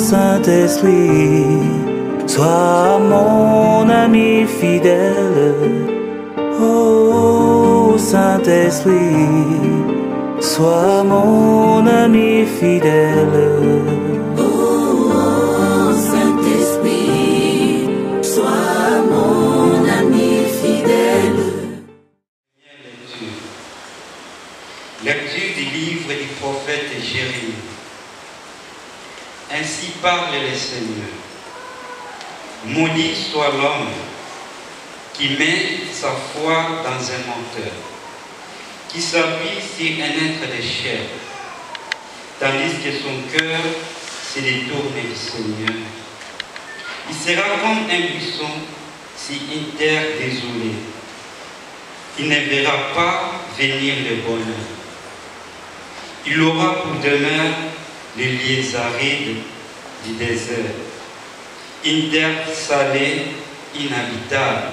Saint-Esprit, sois mon ami fidèle. Oh Saint-Esprit, sois mon ami fidèle. Oh Saint-Esprit, sois mon ami fidèle. Lecture du livre du prophète Jérémie. Ainsi parle le Seigneur. Maudit soit l'homme qui met sa foi dans un menteur, qui s'appuie sur un être de chair, tandis que son cœur se détourne du Seigneur. Il sera comme un buisson sur une terre désolée. Il ne verra pas venir le bonheur. Il aura pour demeure les lieux arides du désert, une terre salée, inhabitable.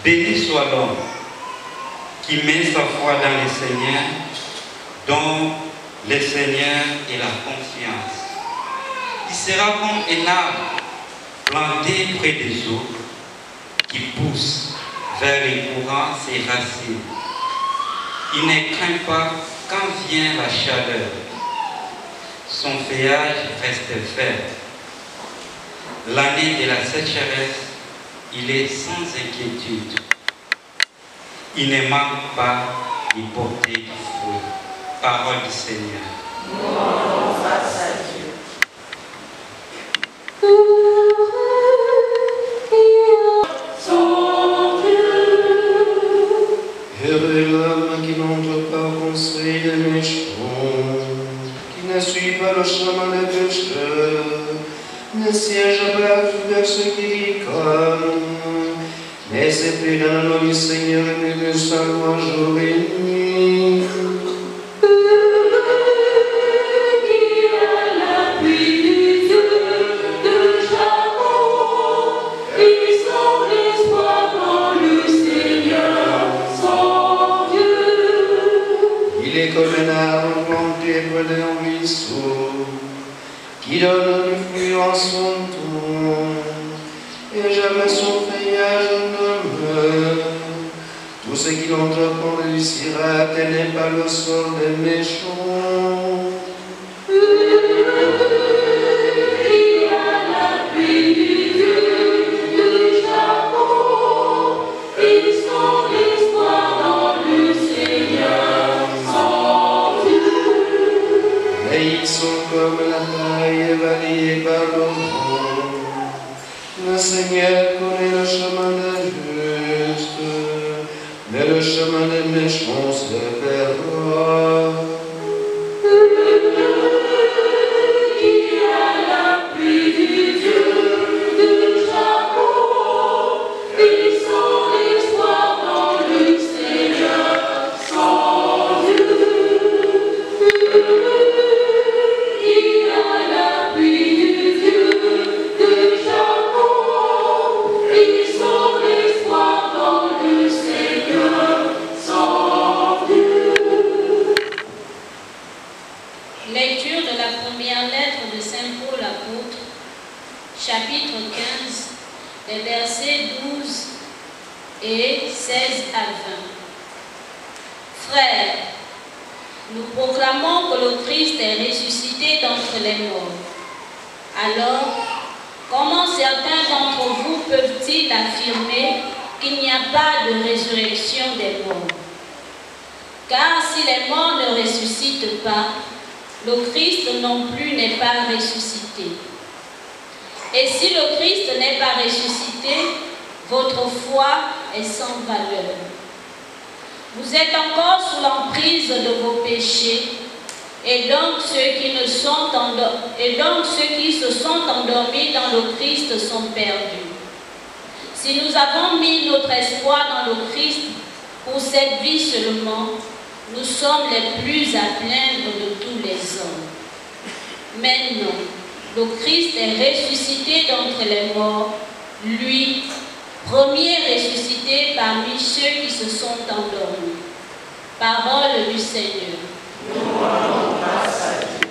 Béni soit l'homme qui met sa foi dans le Seigneur, dont le Seigneur est la confiance. Il sera comme un arbre planté près des eaux, qui pousse vers les courants ses racines. Il ne craint pas quand vient la chaleur. Son feuillage reste vert. L'année de la sécheresse, il est sans inquiétude. Il ne manque pas d'y porter du fruit. Parole du Seigneur. Louange grâce à Dieu. Heureux l'homme qui n'entre pas au conseil des méchants, qui ne suit pas le chemin des pécheurs, ne siège pas vers ceux qui ricanent, mais c'est plus dans le nom du Seigneur et de sa loi jour et nuit. Comme un arbre planté près d'un ruisseau, qui donne du fruit en son temps, et jamais son feuillage ne meurt. Tout ce qui l'entreprend réussira, tel n'est pas le sort des méchants. Ils sont comme la paille évaluée par le vent. Le Seigneur connaît le chemin des justes, mais le chemin des méchants se perdra. Chapitre 15, les versets 12 et 16 à 20. Frères, nous proclamons que le Christ est ressuscité d'entre les morts. Alors, comment certains d'entre vous peuvent-ils affirmer qu'il n'y a pas de résurrection des morts? Car si les morts ne ressuscitent pas, le Christ non plus n'est pas ressuscité. Et si le Christ n'est pas ressuscité, votre foi est sans valeur. Vous êtes encore sous l'emprise de vos péchés, et donc ceux qui se sont endormis dans le Christ sont perdus. Si nous avons mis notre espoir dans le Christ pour cette vie seulement, nous sommes les plus à plaindre de tous les hommes. Mais non. Le Christ est ressuscité d'entre les morts, lui, premier ressuscité parmi ceux qui se sont endormis. Parole du Seigneur. Louange grâce à Dieu.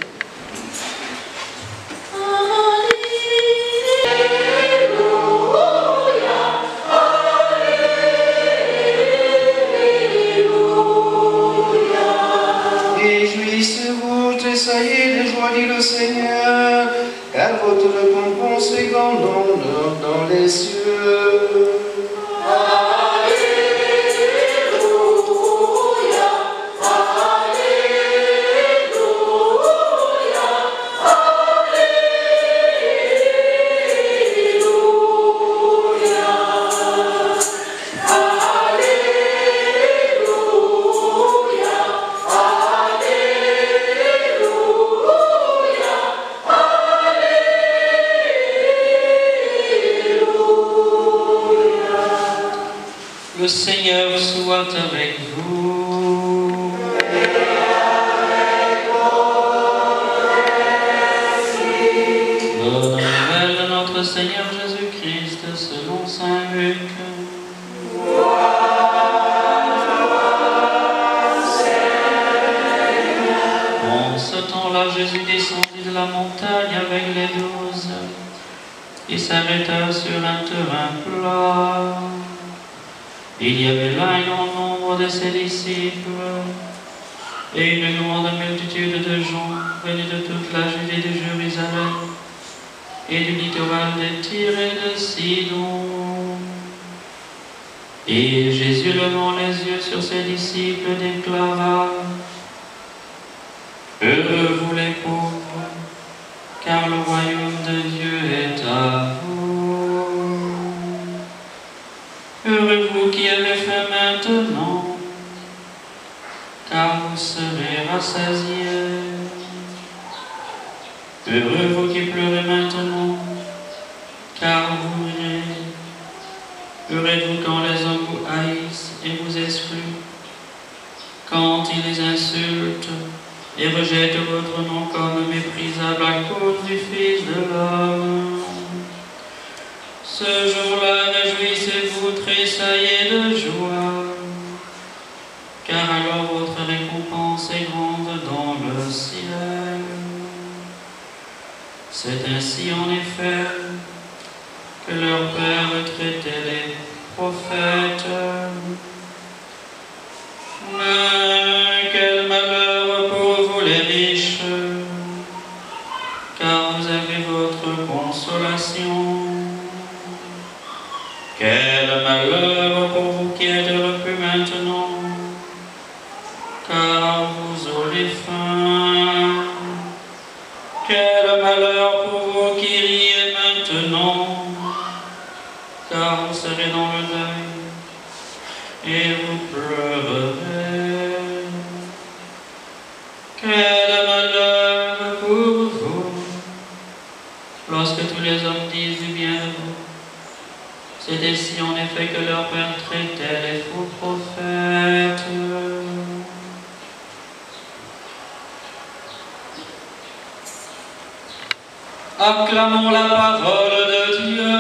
Le Seigneur soit avec vous. Bonne nouvelle de notre Seigneur Jésus-Christ selon saint Luc. En ce temps-là, Jésus descendit de la montagne avec les 12 et s'arrêta sur un terrain plat. Il y avait là un grand nombre de ses disciples et une grande multitude de gens venus de toute la Judée de Jérusalem et du littoral de Tyr et de Sidon. Et Jésus, levant les yeux sur ses disciples, déclara: Heureux vous les pauvres, car le royaume de Dieu est à vous. Heureux vous qui avez faim maintenant, car vous serez rassasiés. Heureux vous qui pleurez maintenant, car vous rirez. Heureux vous quand les hommes vous haïssent et vous excluent, quand ils les insultent et rejettent votre nom comme méprisable à cause du Fils de l'homme. Ce jour-là, réjouissez-vous, tressaillez de joie, car alors votre récompense est grande dans le ciel. C'est ainsi en effet que leur père traitait les prophètes. Mais quel malheur pour vous les riches, car vous avez votre consolation. Quel malheur pour vous qui êtes repus maintenant, car vous aurez faim. Quel malheur pour vous qui riez maintenant, car vous serez dans le deuil et vous pleurerez. Quel malheur pour vous, lorsque tous les hommes disent du bien de vous. C'est ainsi en effet que leur père traitait les faux prophètes. Acclamons la parole de Dieu.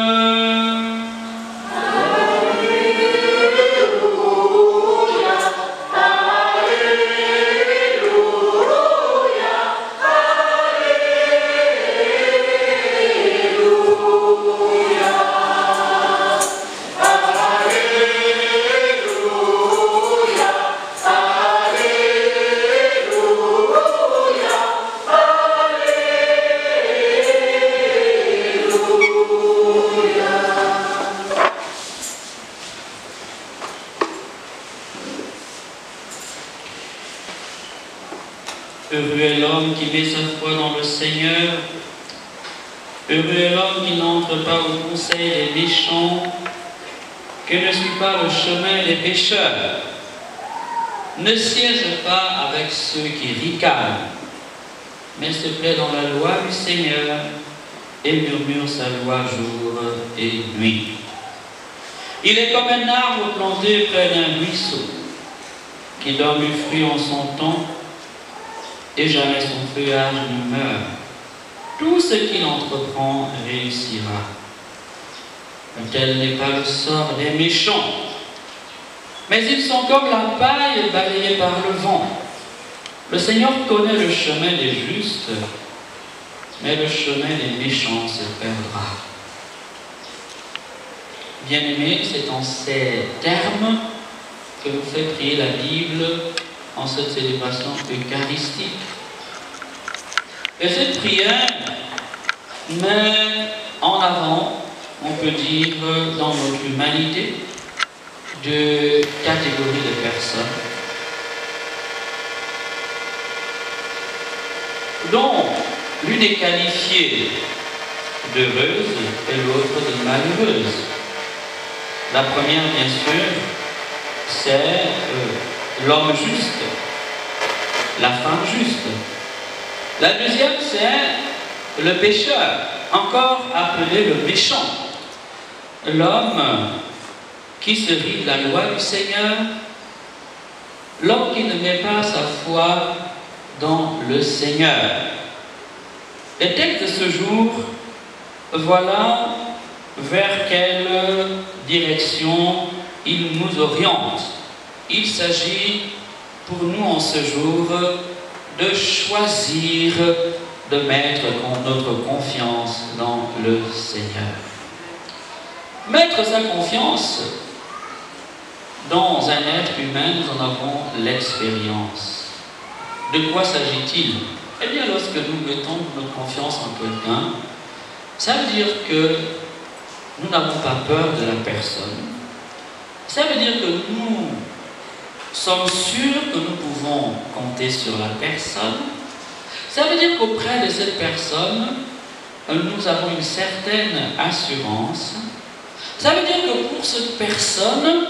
Heureux est l'homme qui met sa foi dans le Seigneur. Heureux est l'homme qui n'entre pas au conseil des méchants, que ne suit pas le chemin des pécheurs, ne siège pas avec ceux qui ricanent, mais se plaît dans la loi du Seigneur et murmure sa loi jour et nuit. Il est comme un arbre planté près d'un ruisseau, qui donne du fruit en son temps, et jamais son feuillage ne meurt. Tout ce qu'il entreprend réussira. Tel n'est pas le sort des méchants, mais ils sont comme la paille balayée par le vent. Le Seigneur connaît le chemin des justes, mais le chemin des méchants se perdra. Bien-aimés, c'est en ces termes que nous fait prier la Bible en cette célébration eucharistique. Et cette prière met en avant, on peut dire, dans notre humanité, deux catégories de personnes, dont l'une est qualifiée d'heureuse et l'autre de malheureuse. La première, bien sûr, c'est l'homme juste, la femme juste. La deuxième, c'est le pécheur, encore appelé le méchant. L'homme qui se rit la loi du Seigneur, l'homme qui ne met pas sa foi dans le Seigneur. Et tel que ce jour, voilà vers quelle direction il nous oriente. Il s'agit pour nous en ce jour de choisir de mettre notre confiance dans le Seigneur. Mettre sa confiance dans un être humain, nous en avons l'expérience. De quoi s'agit-il? Eh bien, lorsque nous mettons notre confiance en quelqu'un, ça veut dire que nous n'avons pas peur de la personne. Ça veut dire que nous sommes sûrs que nous pouvons compter sur la personne. Ça veut dire qu'auprès de cette personne, nous avons une certaine assurance. Ça veut dire que pour cette personne,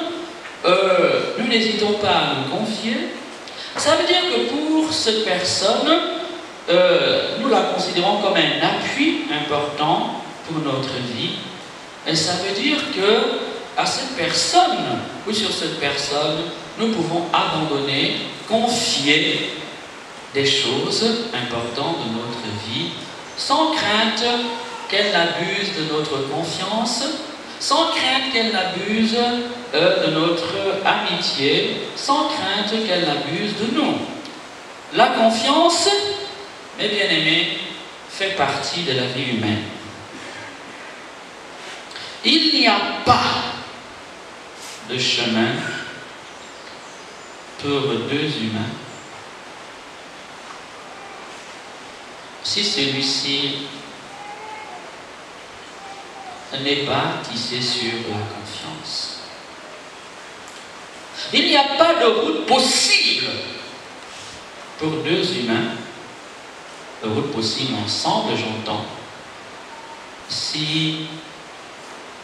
nous n'hésitons pas à nous confier. Ça veut dire que pour cette personne, nous la considérons comme un appui important pour notre vie. Et ça veut dire que à cette personne, ou sur cette personne, nous pouvons abandonner, confier des choses importantes de notre vie, sans crainte qu'elle n'abuse de notre confiance, sans crainte qu'elle n'abuse de notre amitié, sans crainte qu'elle n'abuse de nous. La confiance, mes bien-aimés, fait partie de la vie humaine. Il n'y a pas de chemin pour deux humains si celui-ci n'est pas tissé sur la confiance. Il n'y a pas de route possible pour deux humains, de route possible ensemble, j'entends, si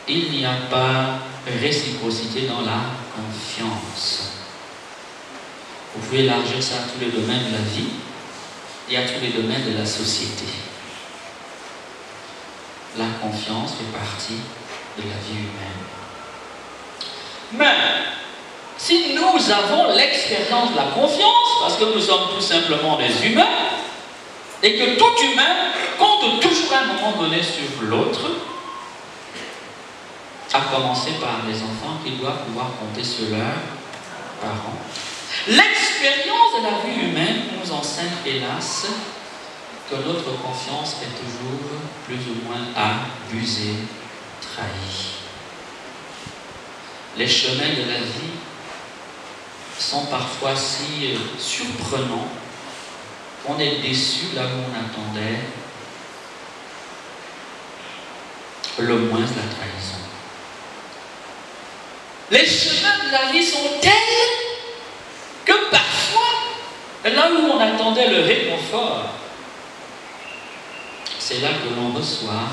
il n'y a pas réciprocité dans la confiance. Vous pouvez élargir ça à tous les domaines de la vie et à tous les domaines de la société. La confiance fait partie de la vie humaine. Mais, si nous avons l'expérience de la confiance, parce que nous sommes tout simplement des humains, et que tout humain compte toujours à un moment donné sur l'autre, à commencer par les enfants qui doivent pouvoir compter sur leurs parents. L'expérience de la vie humaine nous enseigne, hélas, que notre confiance est toujours plus ou moins abusée, trahie. Les chemins de la vie sont parfois si surprenants qu'on est déçu là où on attendait le moins de la trahison. Les chemins de la vie sont tels que parfois, là où on attendait le réconfort, c'est là que l'on reçoit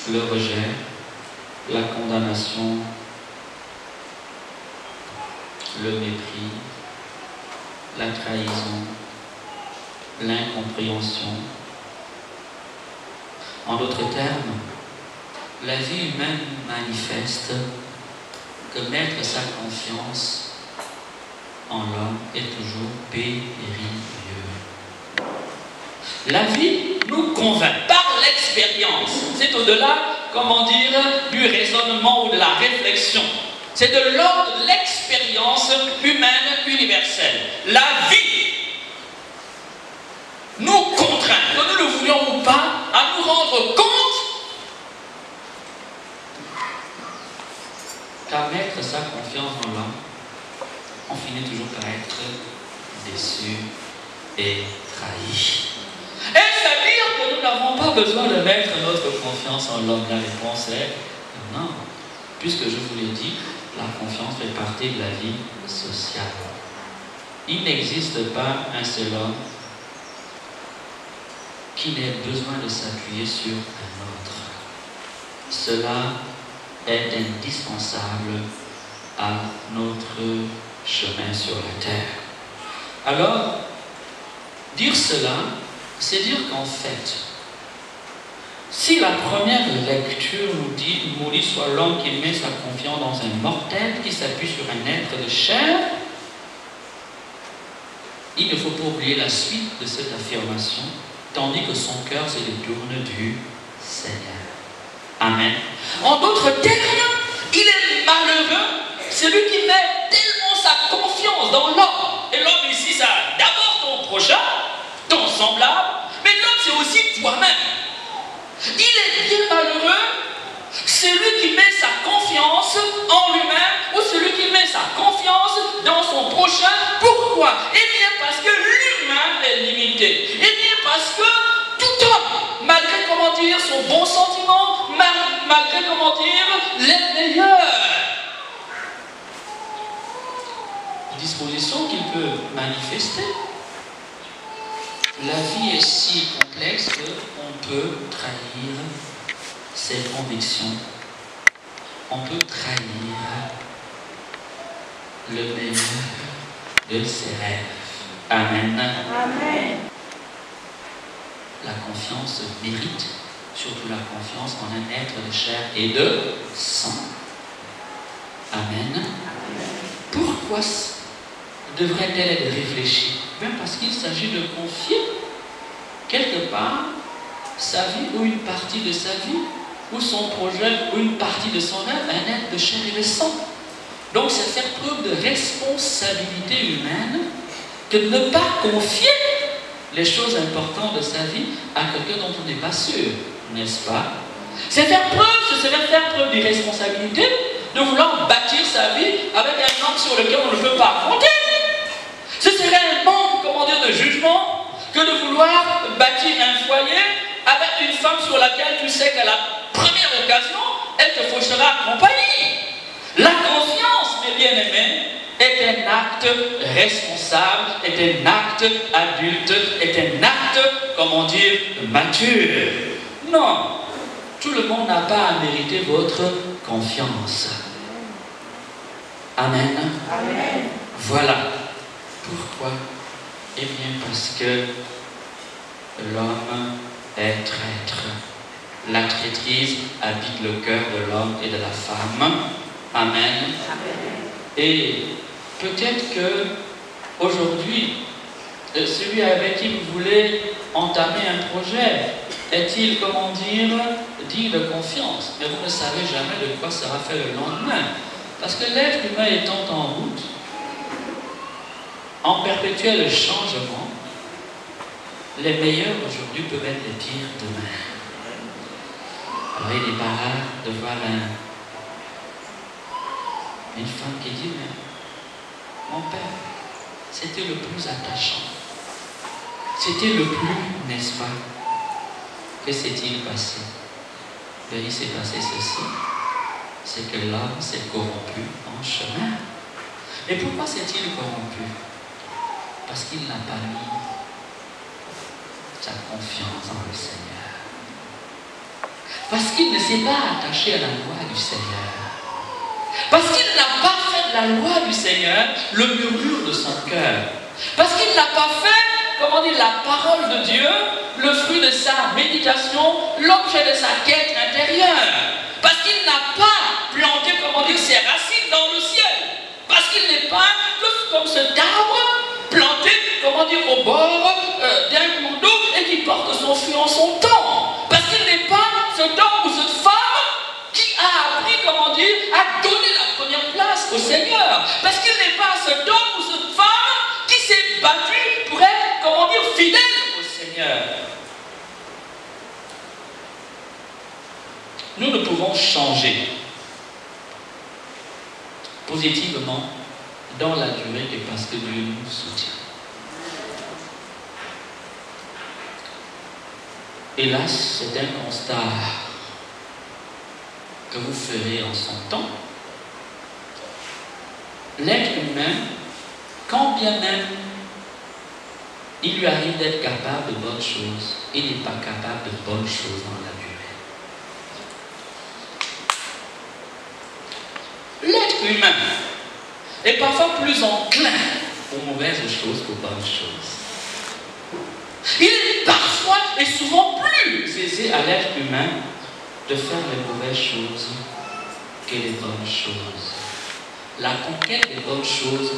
le rejet, la condamnation, le mépris, la trahison, l'incompréhension. En d'autres termes, la vie humaine manifeste que mettre sa confiance en l'homme est toujours périlleux. La vie nous convainc par l'expérience. C'est au-delà, comment dire, du raisonnement ou de la réflexion. C'est de l'ordre de l'expérience humaine universelle. La vie nous contraint, que nous le voulions ou pas, à nous rendre compte qu'à mettre sa confiance en l'homme, on finit toujours par être déçu et trahi. Est-ce à dire que nous n'avons pas besoin de mettre notre confiance en l'homme? La réponse est non, puisque je vous l'ai dit, la confiance fait partie de la vie sociale. Il n'existe pas un seul homme qui n'ait besoin de s'appuyer sur un autre. Cela est indispensable à notre chemin sur la terre. Alors, dire cela, c'est dire qu'en fait, Si la première lecture nous dit, maudit soit l'homme qui met sa confiance dans un mortel qui s'appuie sur un être de chair, il ne faut pas oublier la suite de cette affirmation, tandis que son cœur se détourne du Seigneur. Amen. En d'autres termes, il est malheureux, celui qui met tellement sa confiance dans l'homme. Et l'homme ici, ça d'abord ton prochain, ton semblable, mais l'homme c'est aussi toi-même. Il est bien malheureux celui qui met sa confiance en lui-même ou celui qui met sa confiance dans son prochain. Pourquoi? Eh bien parce que l'humain est limité. Eh bien parce que tout homme, malgré comment dire son bon sentiment, malgré comment dire les meilleurs dispositions qu'il peut manifester, la vie est si complexe qu'on peut trahir ses convictions, on peut trahir le meilleur de ses rêves. Amen. Amen. La confiance mérite, surtout la confiance en un être de chair et de sang. Amen. Pourquoi devrait-elle être réfléchie? Bien parce qu'il s'agit de confier quelque part sa vie ou une partie de sa vie ou son projet ou une partie de son rêve à un être de chair et de sang. Donc c'est faire preuve de responsabilité humaine que de ne pas confier les choses importantes de sa vie à quelqu'un dont on n'est pas sûr, n'est-ce pas? C'est faire preuve, ce serait faire preuve d'irresponsabilité de vouloir bâtir sa vie avec un homme sur lequel on ne peut pas compter. Ce serait un manque, comment dire, de jugement que de vouloir bâtir un foyer avec une femme sur laquelle tu sais qu'à la première occasion, elle te fauchera compagnie. La confiance, mes bien-aimés, est un acte responsable, est un acte adulte, est un acte, comment dire, mature. Non, tout le monde n'a pas à mériter votre confiance. Amen. Amen. Voilà. Pourquoi? Eh bien parce que l'homme est traître. La traîtrise habite le cœur de l'homme et de la femme. Amen. Et peut-être que aujourd'hui, celui avec qui vous voulez entamer un projet est-il, comment dire, digne de confiance. Mais vous ne savez jamais de quoi sera fait le lendemain. Parce que l'être humain étant en route, en perpétuel changement, les meilleurs aujourd'hui peuvent être les pires demain. Alors il n'est pas rare de voir une femme qui dit, mais mon père, c'était le plus attachant. C'était le plus, n'est-ce pas? Que s'est-il passé? Ben, il s'est passé ceci, c'est que l'homme s'est corrompu en chemin. Et pourquoi s'est-il corrompu? Parce qu'il n'a pas mis sa confiance en le Seigneur. Parce qu'il ne s'est pas attaché à la loi du Seigneur. Parce qu'il n'a pas fait de la loi du Seigneur le murmure de son cœur. Parce qu'il n'a pas fait, comment dire, la parole de Dieu, le fruit de sa méditation, l'objet de sa quête intérieure. Parce qu'il n'a pas planté, comment dire, ses racines dans le ciel. Parce qu'il n'est pas que comme cet arbre planté, comment dire, au bord d'un cours d'eau et qui porte son fruit en son temps. Parce qu'il n'est pas cet homme ou cette femme qui a appris, comment dire, à donner la première place au Seigneur. Parce qu'il n'est pas cet homme ou cette femme qui s'est battu pour être, comment dire, fidèle au Seigneur. Nous ne pouvons changer positivement dans la durée que parce que Dieu nous soutient. Hélas, c'est un constat que vous ferez en son temps. L'être humain, quand bien même il lui arrive d'être capable de bonnes choses, il n'est pas capable de bonnes choses dans la durée. L'être humain est parfois plus enclin aux mauvaises choses qu'aux bonnes choses. Il est parfois parfois et souvent plus aisé à l'être humain de faire les mauvaises choses que les bonnes choses. La conquête des bonnes choses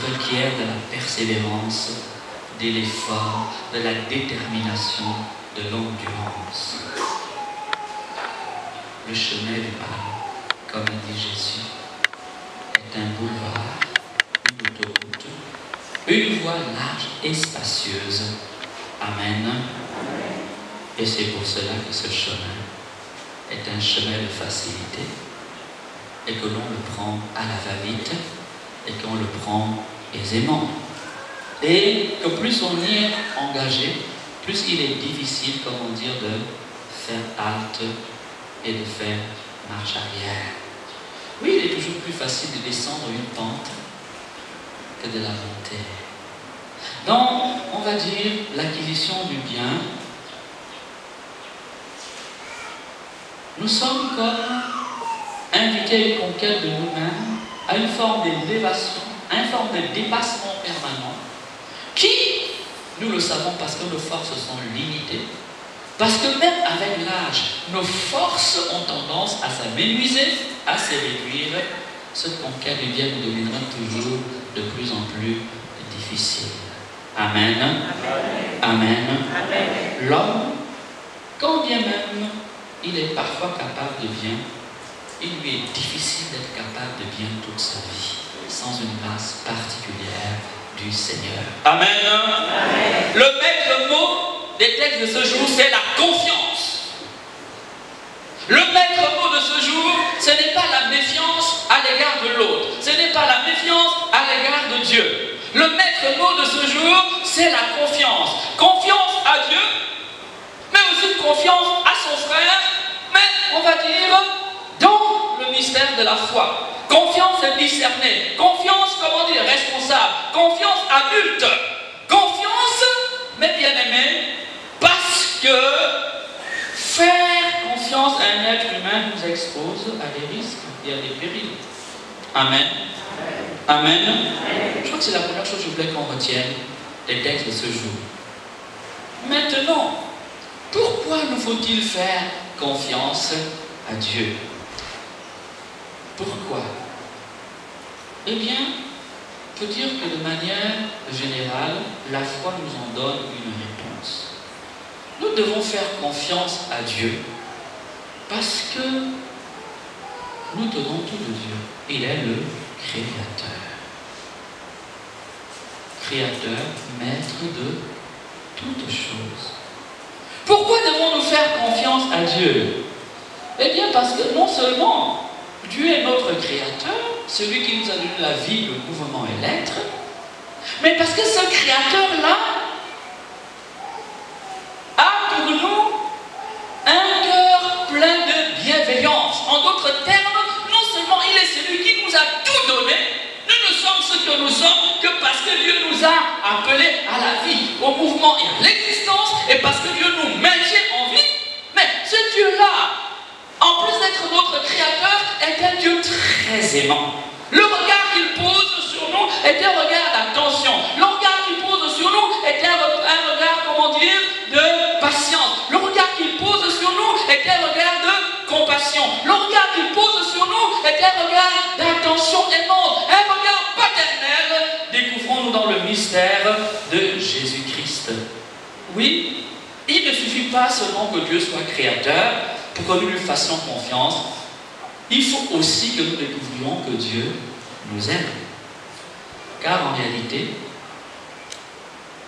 requiert de la persévérance, de l'effort, de la détermination, de l'endurance. Le chemin du paradis, comme dit Jésus, est un boulevard, une autoroute, une voie large et spacieuse. Amen. Et c'est pour cela que ce chemin est un chemin de facilité et que l'on le prend à la va-vite et qu'on le prend aisément. Et que plus on y est engagé, plus il est difficile, comment dire, de faire halte et de faire marche arrière. Oui, il est toujours plus facile de descendre une pente que de la monter. Donc, on va dire, l'acquisition du bien, nous sommes comme invités à une conquête de nous-mêmes, à une forme d'élévation, à une forme de dépassement permanent, qui, nous le savons parce que nos forces sont limitées, parce que même avec l'âge, nos forces ont tendance à s'amenuiser, à se réduire. Cette conquête du bien nous deviendra toujours de plus en plus difficile. Amen. Amen. Amen. Amen. L'homme, quand bien même il est parfois capable de bien, il lui est difficile d'être capable de bien toute sa vie, sans une grâce particulière du Seigneur. Amen. Amen. Le maître mot des textes de ce jour, c'est la confiance. Le maître mot de ce jour, ce n'est pas la méfiance à l'égard de l'autre, ce n'est pas la méfiance à l'égard de Dieu. Le maître mot de ce jour, c'est la confiance. Confiance à Dieu, mais aussi confiance à son frère, mais on va dire dans le mystère de la foi. Confiance discernée, confiance, comment dire, responsable, confiance adulte, confiance, mais bien aimé, parce que faire confiance à un être humain nous expose à des risques et à des périls. Amen. Amen. Je crois que c'est la première chose que je voulais qu'on retienne des textes de ce jour. Maintenant, pourquoi nous faut-il faire confiance à Dieu? Pourquoi? Eh bien, on peut dire que de manière générale, la foi nous en donne une réponse. Nous devons faire confiance à Dieu parce que nous tenons tout de Dieu. Il est le Créateur. Créateur, maître de toutes choses. Pourquoi devons-nous faire confiance à Dieu? Eh bien, parce que non seulement Dieu est notre Créateur, celui qui nous a donné la vie, le mouvement et l'être, mais parce que ce Créateur-là a pour nous un cœur plein de bienveillance. En d'autres termes, non seulement il est celui qui nous a tout donné, nous ne sommes ce que nous sommes que parce que Dieu nous a appelés à la vie, au mouvement et à l'existence, et parce que Dieu nous maintient en vie. Mais ce Dieu-là, en plus d'être notre Créateur, est un Dieu très aimant. Le regard qu'il pose sur nous est un regard d'attention. Le regard qu'il pose sur nous est un regard, comment dire, de patience. Le regard qu'il pose sur nous est un regard de compassion. Le regard qu'il pose sur nous est un regard d'attention aimante, un regard paternel. Découvrons-nous dans le mystère de Jésus-Christ. Oui, il ne suffit pas seulement que Dieu soit créateur pour que nous lui fassions confiance. Il faut aussi que nous découvrions que Dieu nous aime. Car en réalité,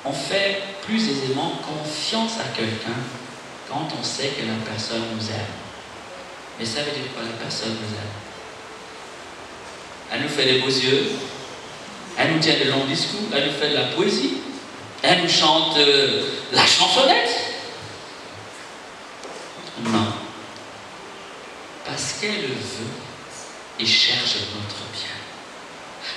on fait plus aisément confiance à quelqu'un quand on sait que la personne nous aime. Mais ça veut dire quoi, la personne nous aime? Elle nous fait des beaux yeux, elle nous tient de longs discours, elle nous fait de la poésie, elle nous chante la chansonnette. Non. Parce qu'elle veut et cherche notre bien.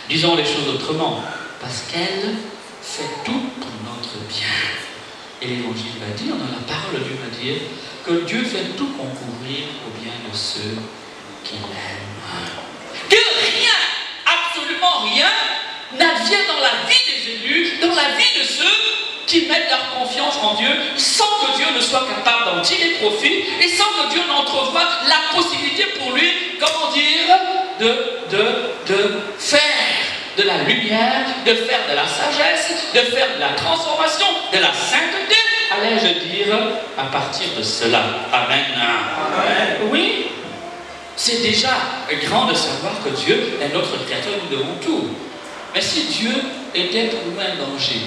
Disons les choses autrement. Parce qu'elle fait tout pour notre bien. Et l'Évangile va dire, dans la parole de Dieu va dire, que Dieu fait tout concourir au bien de ceux qui l'aiment. Que rien, absolument rien, n'advient dans la vie des élus, dans la vie de ceux qui mettent leur confiance en Dieu sans que Dieu ne soit capable d'en tirer profit et sans que Dieu n'entrevoie la possibilité pour lui, comment dire, de faire de la lumière, de faire de la sagesse, de faire de la transformation, de la sainteté, allais-je dire, à partir de cela. Amen. Amen. Oui, c'est déjà grand de savoir que Dieu est notre Créateur, nous devons tout. Mais si Dieu était pour nous un danger,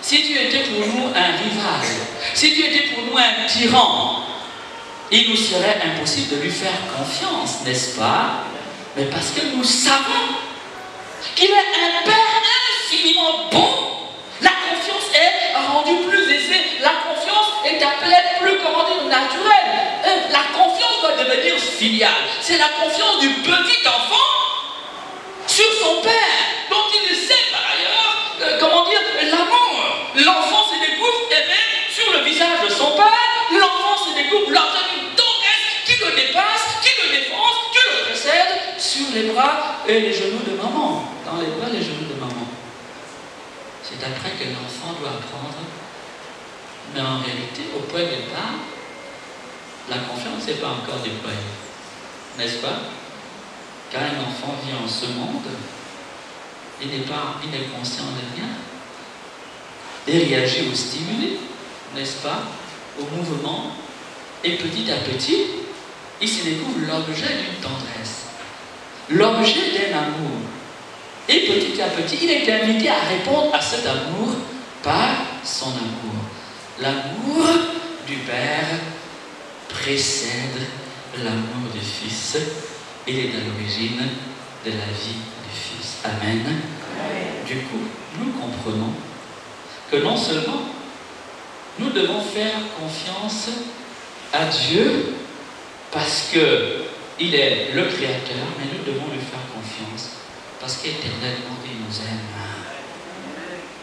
si Dieu était pour nous un rival, si Dieu était pour nous un tyran, il nous serait impossible de lui faire confiance, n'est-ce pas? Mais parce que nous savons qu'il est un Père infiniment bon, la confiance est rendue plus aisée, la confiance est appelée plus, comment dire, naturelle. La confiance doit devenir filiale. C'est la confiance du petit enfant sur son Père, dont il sait par ailleurs, comment dire, l'amour. L'enfant se découvre aimé sur le visage de son Père, l'enfant se découvre l'objet d'une tendresse qui le dépasse, qui le défonce, qui le précède sur les bras et les genoux de maman. Dans les bras et les genoux de maman. C'est après que l'enfant doit apprendre. Mais en réalité, au point de départ, la confiance n'est pas encore déployée. N'est-ce pas? Quand un enfant vit en ce monde, il n'est conscient de rien. Il réagit aux stimuli, n'est-ce pas? Au mouvement. Et petit à petit, il se découvre l'objet d'une tendresse. L'objet d'un amour. Et petit à petit, il est invité à répondre à cet amour par son amour. L'amour du Père précède l'amour du Fils. Il est à l'origine de la vie du Fils. Amen. Du coup, nous comprenons que non seulement nous devons faire confiance à Dieu parce qu'il est le Créateur, mais nous devons lui faire confiance parce qu'éternellement il nous aime.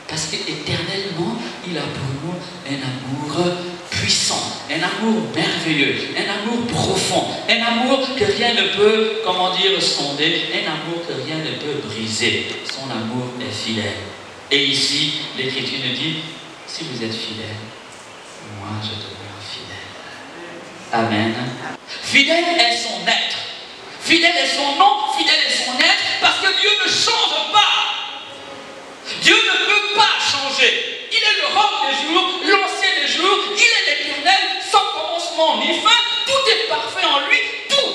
Parce qu'éternellement il a pour nous un amour puissant, un amour merveilleux, un amour profond, un amour que rien ne peut, comment dire, sonder, un amour que rien ne peut briser. Son amour est fidèle. Et ici, l'Écriture nous dit, si vous êtes fidèle, moi je demeure fidèle. Amen. Fidèle est son être. Fidèle est son nom, fidèle est son être, parce que Dieu ne change pas. Dieu ne peut pas changer. Il est le roc des jours, l'ancien des jours, il est l'éternel, sans commencement ni fin. Tout est parfait en lui, tout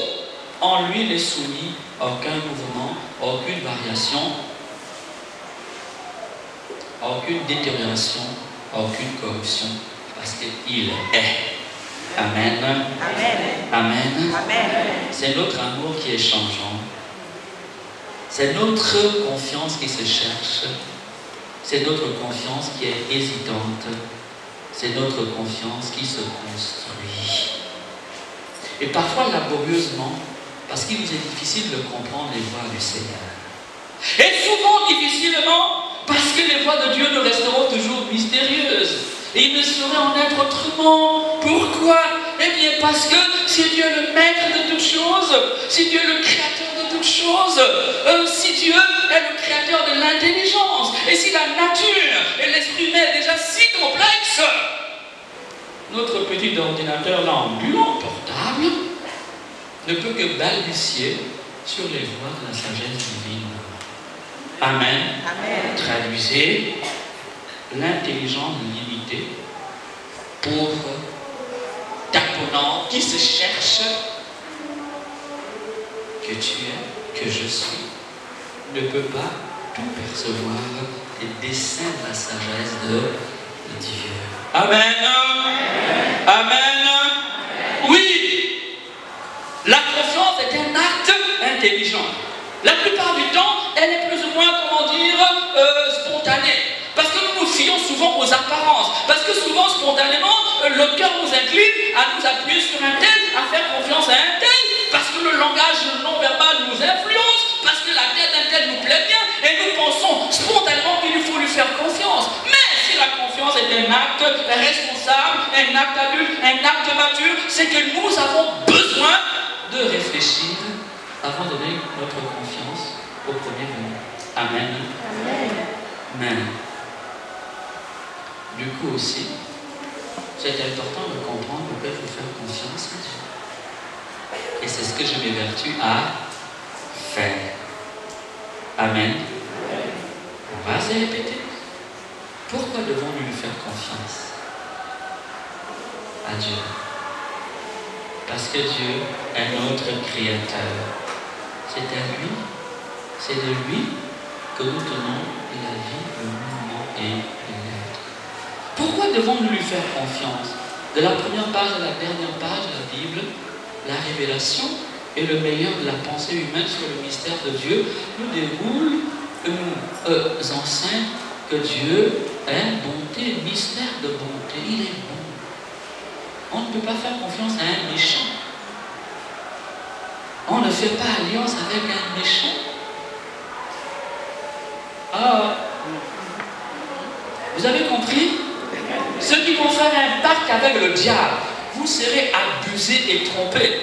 en lui n'est soumis à aucun mouvement, à aucune variation, à aucune détérioration, à aucune corruption, parce qu'il est. Amen. Amen. Amen. Amen. C'est notre amour qui est changeant. C'est notre confiance qui se cherche. C'est notre confiance qui est hésitante. C'est notre confiance qui se construit. Et parfois laborieusement, parce qu'il nous est difficile de comprendre les voies du Seigneur. Et souvent difficilement, parce que les voies de Dieu nous resteront toujours mystérieuses. Et il ne saurait en être autrement. Pourquoi? Eh bien parce que c'est Dieu le maître de toutes choses, c'est Dieu le créateur de toutes choses, si Dieu est le créateur de l'intelligence, et si la nature et l'esprit humain est déjà si complexe, notre petit ordinateur là ambulant, portable, ne peut que balbutier sur les voies de la sagesse divine. Amen. Amen. Traduisez l'intelligence limitée, pauvre, taponnant, qui se cherche, que tu es, que je suis, ne peut pas tout percevoir les desseins de la sagesse de Dieu. Amen. Amen. Amen. Oui, la confiance est un acte intelligent. La plupart du temps, elle est plus ou moins, comment dire, spontanée. Parce que nous nous fions souvent aux apparences. Parce que souvent, spontanément, le cœur nous incline à nous appuyer sur un tel, à faire confiance à un tel. Parce que le langage non-verbal nous influence. Parce que la tête d'un tel nous plaît bien. Et nous pensons spontanément qu'il faut lui faire confiance. Mais si la confiance est un acte responsable, un acte adulte, un acte mature, c'est que nous avons besoin de réfléchir avant de donner notre confiance au premier venu. Amen. Amen. Amen. Du coup aussi, c'est important de comprendre qu'il faut faire confiance à Dieu. Et c'est ce que je m'évertue à faire. Amen. On va se répéter. Pourquoi devons-nous lui faire confiance à Dieu? Parce que Dieu est notre Créateur. C'est à lui, c'est de lui que nous tenons la vie, le mouvement et l'être. Pourquoi devons-nous lui faire confiance? De la première page à la dernière page de la Bible, la révélation et le meilleur de la pensée humaine sur le mystère de Dieu nous déroule, nous enseigne que Dieu est bonté, mystère de bonté, il est bon. On ne peut pas faire confiance à un méchant. On ne fait pas alliance avec un méchant. Ah, vous avez compris? Ceux qui vont faire un pacte avec le diable, vous serez abusés et trompés.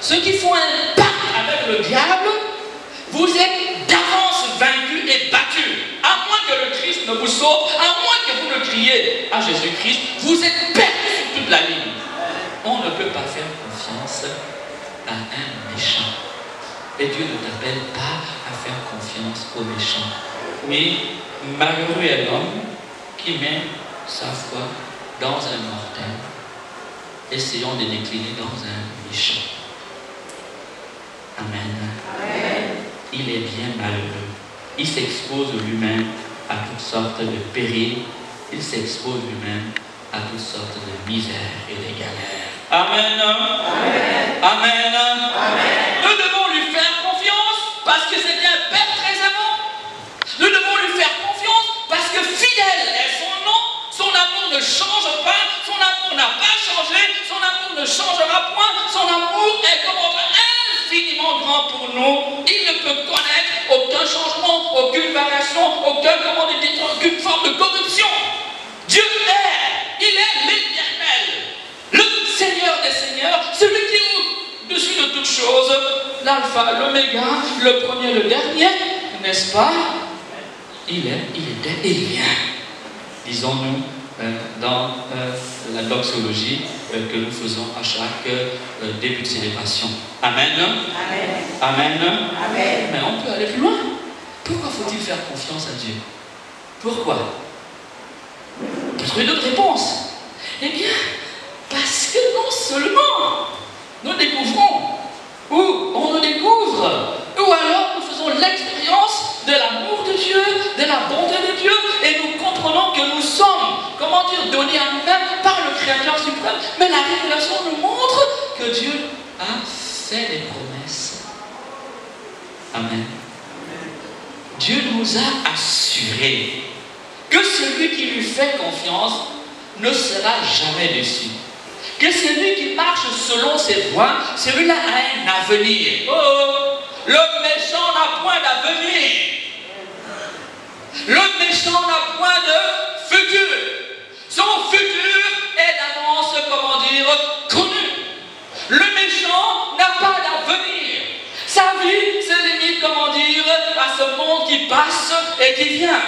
Ceux qui font un pacte avec le diable, vous êtes d'avance vaincus et battus. À moins que le Christ ne vous sauve, à moins que vous ne criez à Jésus-Christ, vous êtes perdus sur toute la ligne. On ne peut pas faire confiance à un méchant. Et Dieu ne t'appelle pas à faire confiance aux méchants. Mais malheureux est l'homme qui met sa foi dans un mortel, essayant de décliner dans un méchant. Amen. Amen. Il est bien malheureux. Il s'expose lui-même à toutes sortes de périls. Il s'expose lui-même à toutes sortes de misères et de galères. Amen. Amen. Amen. Amen. Nous devons lui faire confiance parce que c'est un Père très aimant. Nous devons lui faire confiance parce que fidèle est son nom. Son amour ne change pas. Son amour n'a pas changé. Son amour ne changera point. Son amour est comme infiniment grand pour nous. Il ne peut connaître aucun changement, aucune variation, aucune forme de corruption. Dieu est, il est l'éternel, le Seigneur des Seigneurs, celui qui est au-dessus de toutes choses, l'alpha, l'oméga, le premier, le dernier, n'est-ce pas? Il est, il était et il vient. Disons-nous dans la doxologie que nous faisons à chaque début de célébration. Amen. Amen. Amen. Amen. Mais on peut aller plus loin. Pourquoi faut-il faire confiance à Dieu? Pourquoi? Pour trouver d'autres réponses. Eh bien, parce que non seulement nous découvrons, ou on nous découvre, ou alors nous faisons l'expérience de l'amour de Dieu, de la bonté de Dieu, et nous comprenons que nous sommes, comment dire, donnés à nous-mêmes par le Créateur suprême. Mais la révélation nous montre que Dieu a fait des promesses. Amen. Dieu nous a assuré que celui qui lui fait confiance ne sera jamais déçu. Que celui qui marche selon ses voies, celui-là a un avenir. Oh, le méchant n'a point d'avenir. Le méchant n'a point de futur. Son futur est d'avance, comment dire, connu. Le méchant n'a pas d'avenir. Sa vie se limite, comment dire, à ce monde qui passe et qui vient.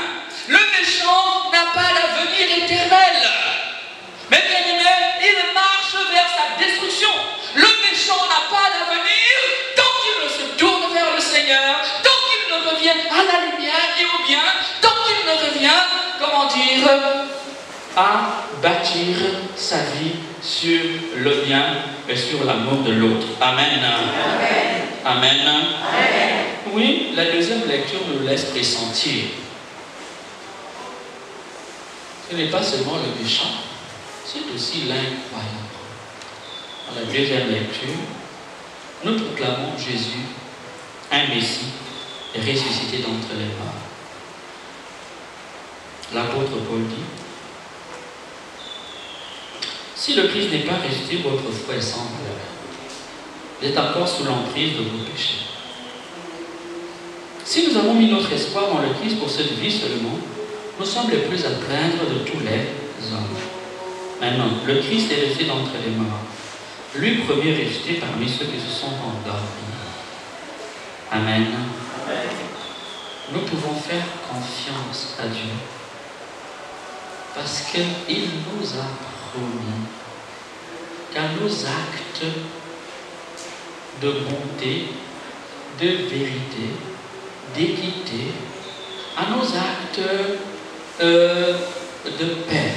Le méchant n'a pas d'avenir éternel. Mais bien aimé, il marche vers sa destruction. Le méchant n'a pas d'avenir tant qu'il ne se tourne vers le Seigneur, tant qu'il ne revient à la lumière et au bien, tant qu'il ne revient, comment dire, à bâtir sa vie sur le bien et sur l'amour de l'autre. Amen. Amen. Amen. Amen. Oui, la deuxième lecture nous laisse pressentir. Ce n'est pas seulement le méchant, c'est aussi l'incroyant. Dans la deuxième lecture, nous proclamons Jésus, un Messie, ressuscité d'entre les morts. L'apôtre Paul dit: si le Christ n'est pas ressuscité, votre foi est sans valeur. Vous êtes encore sous l'emprise de vos péchés. Si nous avons mis notre espoir dans le Christ pour cette vie seulement, nous sommes les plus à plaindre de tous les hommes. Maintenant, le Christ est ressuscité d'entre les morts. Lui premier ressuscité parmi ceux qui se sont endormis. Amen. Nous pouvons faire confiance à Dieu. Parce qu'il nous a promis qu'à nos actes de bonté, de vérité, d'équité, à nos actes de paix,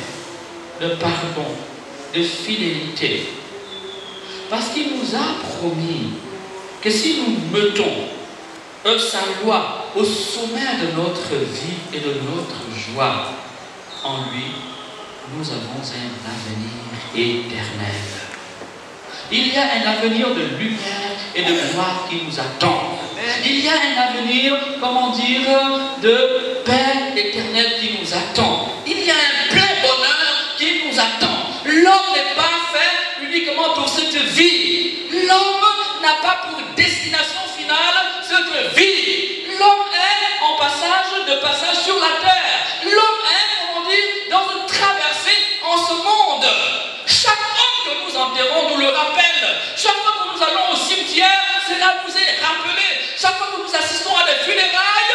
de pardon, de fidélité. Parce qu'il nous a promis que si nous mettons sa loi au sommet de notre vie et de notre joie, en lui, nous avons un avenir éternel. Il y a un avenir de lumière et de gloire qui nous attend. Il y a un avenir, comment dire, de paix éternelle qui nous attend. Il y a un plein bonheur qui nous attend. L'homme n'est pas fait uniquement pour cette vie. L'homme n'a pas pour destination finale cette vie. L'homme est en passage sur la terre. L'homme est, comment dire, dans une traversée en ce monde. Chaque homme que nous enterrons nous le rappelle. Chaque fois que nous allons au cimetière, cela nous est rappelé. Chaque fois que nous assistons à des funérailles,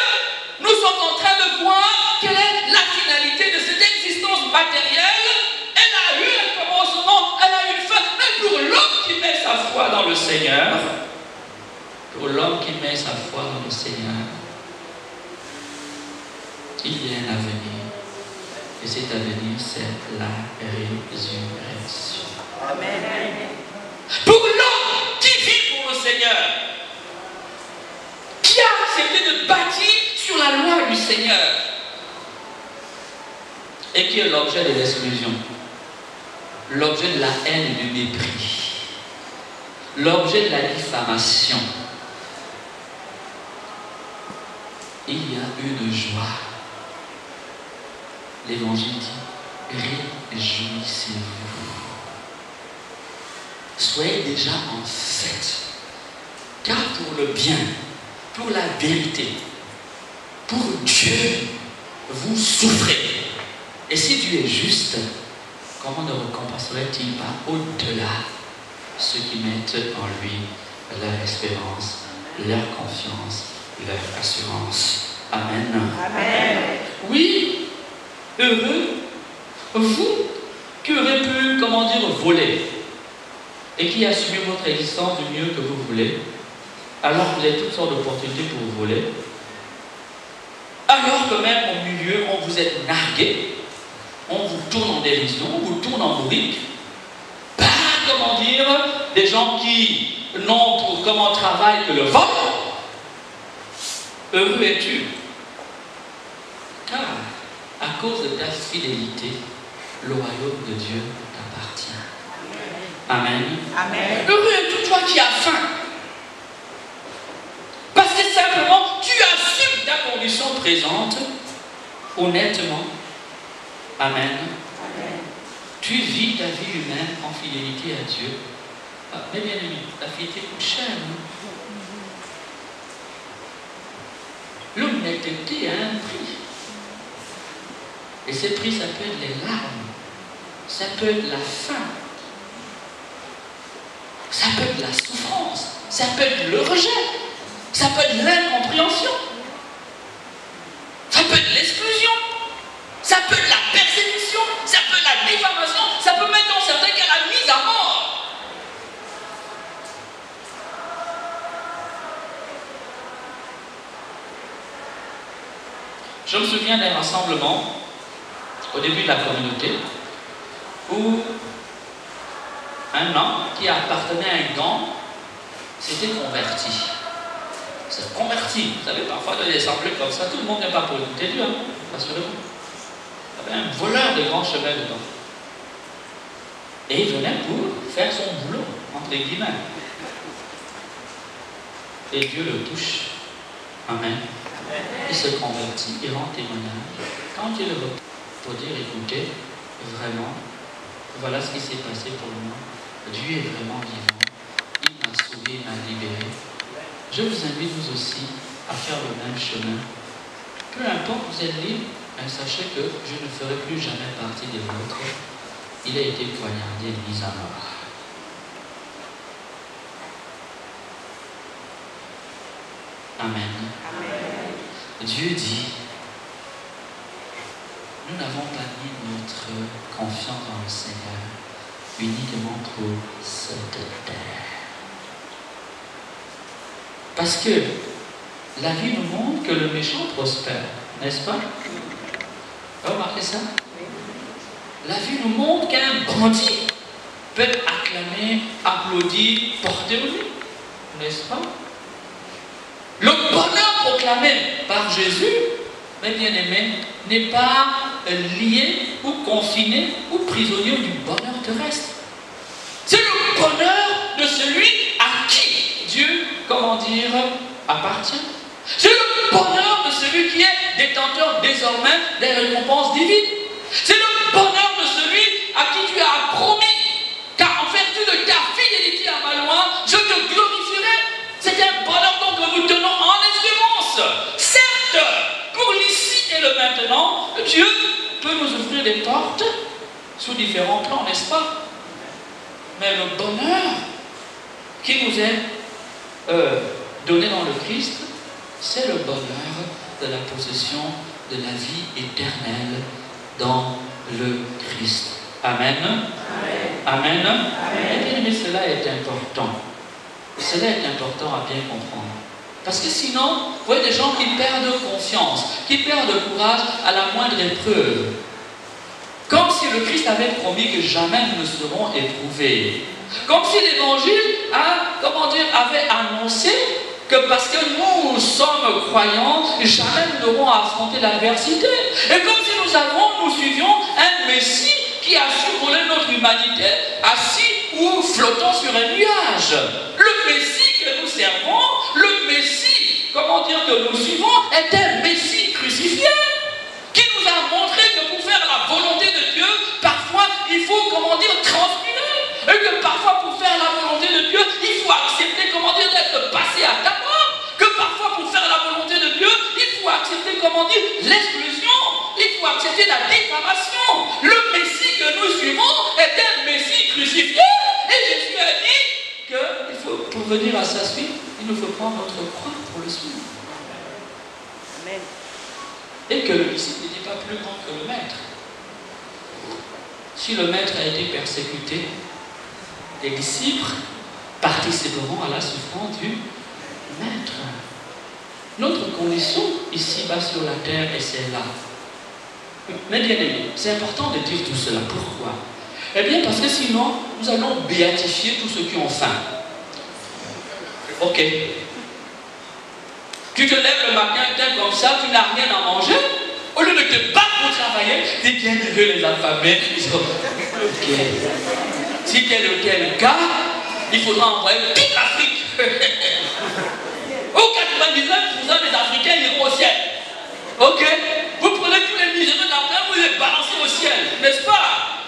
nous sommes en train de voir quelle est la finalité de cette existence matérielle. Elle a eu un commencement, elle a eu une fin. Mais pour l'homme qui met sa foi dans le Seigneur, pour l'homme qui met sa foi dans le Seigneur, il y a un avenir. Et cet avenir, c'est la résurrection. Amen. Pour l'homme qui vit pour le Seigneur, qui a accepté de bâtir sur la loi du Seigneur, et qui est l'objet de l'exclusion, l'objet de la haine et du mépris, l'objet de la diffamation, il y a une joie. L'évangile dit, réjouissez-vous. Soyez déjà en fête, car pour le bien, pour la vérité, pour Dieu, vous souffrez. Et si Dieu est juste, comment ne récompenserait-il pas au-delà ceux qui mettent en lui leur espérance, leur confiance, leur assurance? Amen. Amen. Oui, heureux, vous qui aurez pu, comment dire, voler et qui assumez votre existence du mieux que vous voulez, alors que vous avez toutes sortes d'opportunités pour vous voler, alors que même au milieu, on vous est nargué, on vous tourne en dérision, on vous tourne en bourrique, par, comment dire, des gens qui n'ont pour comment travail que le vol. Heureux es-tu, car à cause de ta fidélité, le royaume de Dieu t'appartient. Amen. Amen. Heureux es-tu, toi qui as faim. Parce que simplement, tu assumes ta condition présente honnêtement. Amen. Amen. Tu vis ta vie humaine en fidélité à Dieu. Ah, mais bien aimé, la fidélité coûte cher. L'honnêteté a un prix. Et ce prix, ça peut être les larmes, ça peut être la faim, ça peut être la souffrance, ça peut être le rejet, ça peut être l'incompréhension, ça peut être l'exclusion, ça peut être la persécution, ça peut être la diffamation, ça peut mettre dans certains cas la mise à mort. Je me souviens d'un rassemblement au début de la communauté où un homme qui appartenait à un gang s'était converti. C'est converti. Vous savez, parfois dans des assemblées comme ça, tout le monde n'est pas pour écouter Dieu, hein, rassurez-vous. Il y avait un voleur de grands chemins dedans. Et il venait pour faire son boulot, entre guillemets. Et Dieu le touche. Amen. Il se convertit, il rend témoignage. Quand il le pour dire, écoutez, vraiment, voilà ce qui s'est passé pour moi. Dieu est vraiment vivant. Il m'a sauvé, il m'a libéré. Je vous invite vous aussi à faire le même chemin. Peu importe, vous êtes libre, mais sachez que je ne ferai plus jamais partie des vôtres. Il a été poignardé et mis à mort. Amen. Amen. Dieu dit, nous n'avons pas mis notre confiance dans le Seigneur uniquement pour cette terre. Parce que la vie nous montre que le méchant prospère, n'est-ce pas? Remarquez ça? La vie nous montre qu'un bandit peut être acclamé, applaudi, porté au lit, n'est-ce pas? Le bonheur proclamé par Jésus, mes bien-aimés, n'est pas lié ou confiné ou prisonnier du bonheur terrestre. C'est le bonheur de celui à qui Dieu, comment dire, appartient. C'est le bonheur de celui qui est détenteur désormais des récompenses divines. C'est le bonheur de celui à qui tu as promis, car en vertu de ta fidélité à ma loi, je te glorifierai. C'est un bonheur donc que nous tenons en espérance. Certes, pour l'ici et le maintenant, Dieu peut nous ouvrir des portes sous différents plans, n'est-ce pas? Mais le bonheur qui nous est donné dans le Christ, c'est le bonheur de la possession de la vie éternelle dans le Christ. Amen. Amen. Amen. Mais cela est important. Cela est important à bien comprendre. Parce que sinon, vous voyez des gens qui perdent confiance, qui perdent courage à la moindre épreuve. Comme si le Christ avait promis que jamais nous ne serons éprouvés. Comme si l'Évangile avait annoncé que parce que nous sommes croyants, jamais nous n'aurons à affronter l'adversité. Et comme si nous suivions un Messie qui a survolé notre humanité, assis ou flottant sur un nuage. Le Messie que nous servons, le Messie, que nous suivons, est un Messie crucifié, qui nous a montré que pour faire la volonté de Dieu, parfois il faut, transpirer. Et que parfois pour faire la volonté de Dieu, il faut accepter, d'être passé à ta mort. Que parfois pour faire la volonté de Dieu, il faut accepter, l'exclusion. Il faut accepter la diffamation. Le Messie que nous suivons est un Messie crucifié. Et Jésus a dit qu'il faut, pour venir à sa suite, il nous faut prendre notre croix pour le suivre. Amen. Et que le disciple n'était pas plus grand que le maître. Si le maître a été persécuté, les disciples participeront à la souffrance du maître. Notre condition ici-bas sur la terre est celle-là. Mais bien aimé, c'est important de dire tout cela. Pourquoi? Eh bien parce que sinon, nous allons béatifier tous ceux qui ont faim. Ok. Tu te lèves le matin, comme ça, tu n'as rien à manger. Au lieu de te battre pour travailler, dis bien heureux les affamés. Ok. Si tel ou tel cas, il faudra envoyer toute l'Afrique. Au 99% des Africains iront au ciel. Ok? Vous prenez tous les miséreux d'Afrique, vous les balancez au ciel, n'est-ce pas?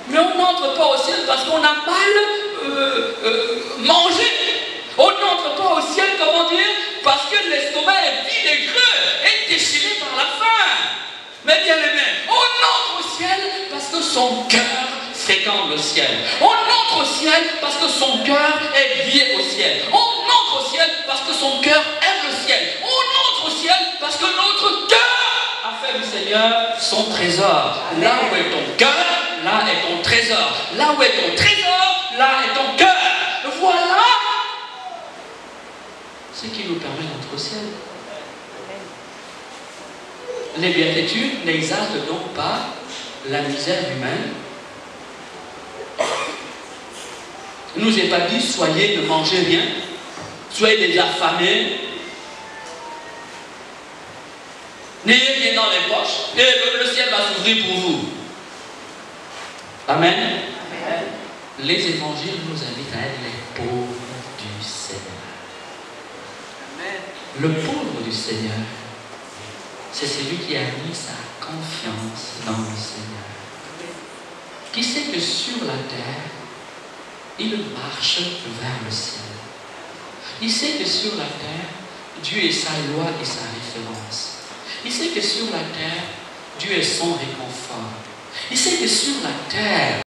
Mais on n'entre pas au ciel parce qu'on a mal mangé. On n'entre pas au ciel, parce que l'estomac est vide et creux et déchiré par la faim. Mais bien aimé, on entre au ciel parce que son cœur fréquente le ciel. On entre au ciel parce que son cœur est lié au ciel. On entre au ciel parce que son cœur aime le ciel. On entre au ciel parce que notre cœur a fait du Seigneur son trésor. Là où est ton cœur, là est ton trésor. Là où est ton trésor, là est ton cœur. Voilà ce qui nous permet d'entrer au ciel. Les béatitudes n'exaltent donc pas la misère humaine. Il ne nous est pas dit soyez, ne mangez rien, soyez des affamés, n'ayez rien dans les poches, et le ciel va s'ouvrir pour vous. Amen. Amen. Les évangiles nous invitent à être les pauvres du Seigneur. Amen. Le pauvre du Seigneur, c'est celui qui a mis sa confiance dans le Seigneur. Qui sait que sur la terre, il marche vers le ciel. Il sait que sur la terre, Dieu est sa loi et sa référence. Il sait que sur la terre, Dieu est son réconfort. Il sait que sur la terre,